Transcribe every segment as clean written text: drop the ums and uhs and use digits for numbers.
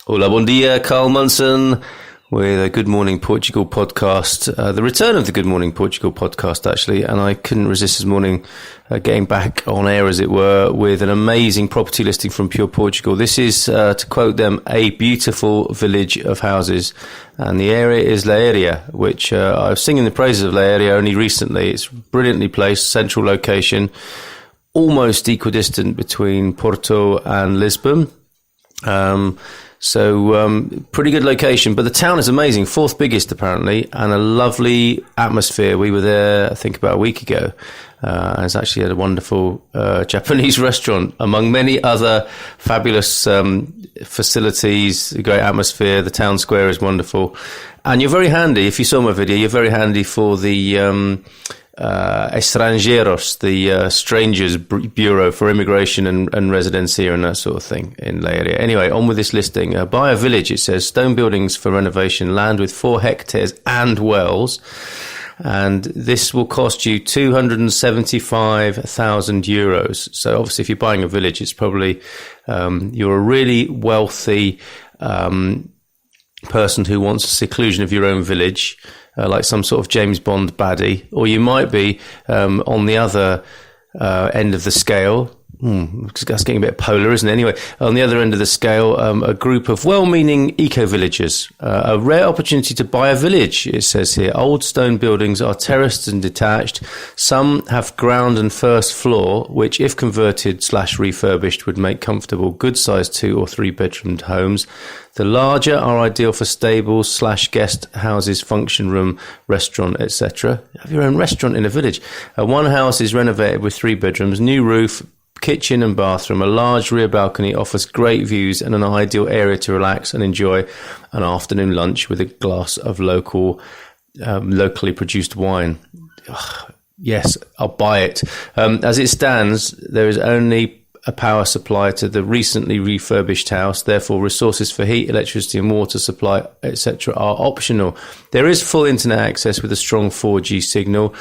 Hola, bom dia, Carl Munson with a Good Morning Portugal podcast, the return of the Good Morning Portugal podcast, actually, and I couldn't resist this morning getting back on air, as it were, with an amazing property listing from Pure Portugal. This is, to quote them, a beautiful village of houses, and the area is Leiria, which I was singing the praises of Leiria only recently. It's brilliantly placed, central location, almost equidistant between Porto and Lisbon. So pretty good location, but the town is amazing, fourth biggest apparently, and a lovely atmosphere. We were there, I think, about a week ago, and it's actually had a wonderful Japanese restaurant, among many other fabulous facilities, a great atmosphere. The town square is wonderful, and you're very handy. If you saw my video, you're very handy for the Estrangeiros, the Strangers Bureau for Immigration and Residency and that sort of thing in Leiria. Anyway, on with this listing. Buy a village, it says, stone buildings for renovation, land with 4 hectares and wells. And this will cost you €275,000. So obviously if you're buying a village, it's probably, you're a really wealthy person who wants a seclusion of your own village. Like some sort of James Bond baddie, or you might be on the other end of the scale. That's getting a bit polar, isn't it? Anyway, on the other end of the scale, a group of well-meaning eco-villagers. A rare opportunity to buy a village, it says here. Old stone buildings are terraced and detached. Some have ground and first floor, which, if converted/refurbished, would make comfortable, good-sized 2 or 3 bedroomed homes. The larger are ideal for stables/guest houses, function room, restaurant, etc. Have your own restaurant in a village. One house is renovated with 3 bedrooms, new roof, kitchen and bathroom. A large rear balcony offers great views and an ideal area to relax and enjoy an afternoon lunch with a glass of locally produced wine. Ugh, yes, I'll buy it. As it stands, there is only a power supply to the recently refurbished house. Therefore, resources for heat, electricity and water supply, etc. are optional. There is full internet access with a strong 4G signal.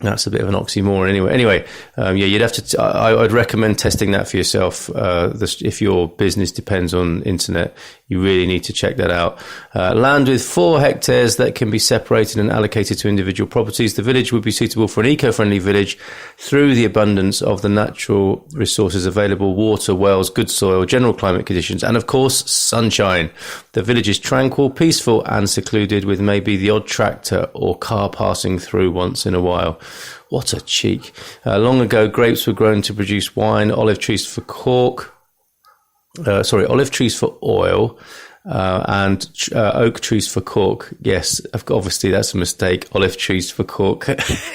That's a bit of an oxymoron anyway. You'd have to, I'd recommend testing that for yourself. If your business depends on internet, you really need to check that out. Land with 4 hectares that can be separated and allocated to individual properties. The village would be suitable for an eco-friendly village through the abundance of the natural resources available: water, wells, good soil, general climate conditions, and of course, sunshine. The village is tranquil, peaceful and secluded, with maybe the odd tractor or car passing through once in a while. What a cheek. Long ago, grapes were grown to produce wine, olive trees for oil, and oak trees for cork. Yes, obviously that's a mistake. Olive trees for cork.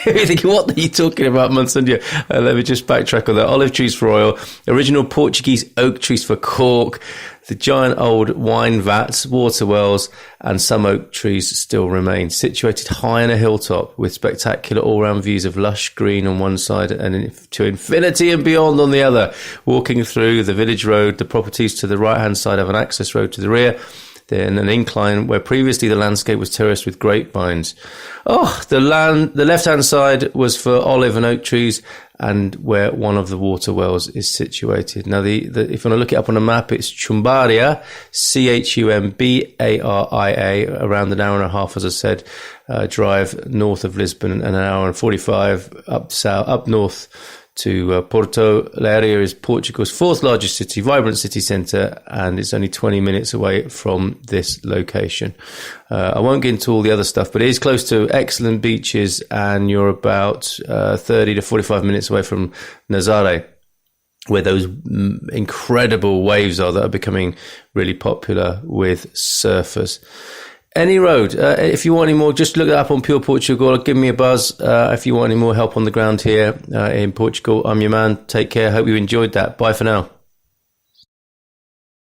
You're thinking, what are you talking about, Monsanto? Let me just backtrack on that. Olive trees for oil, original Portuguese oak trees for cork, the giant old wine vats, water wells, and some oak trees still remain. Situated high on a hilltop with spectacular all-round views of lush green on one side and to infinity and beyond on the other. Walking through the village road, the properties to the right-hand side have an access road to the rear, then an incline where previously the landscape was terraced with grapevines. The left-hand side was for olive and oak trees, and where one of the water wells is situated. Now, if you want to look it up on a map, it's Chumbaria, Chumbaria, around an hour and a half, as I said, drive north of Lisbon, and an hour and 45 up north to Porto. Leiria is Portugal's 4th largest city, vibrant city centre, and it's only 20 minutes away from this location. I won't get into all the other stuff, but it is close to excellent beaches, and you're about 30 to 45 minutes away from Nazaré, where those incredible waves are that are becoming really popular with surfers. Any road. If you want any more, just look it up on Pure Portugal or give me a buzz. If you want any more help on the ground here in Portugal, I'm your man. Take care. Hope you enjoyed that. Bye for now.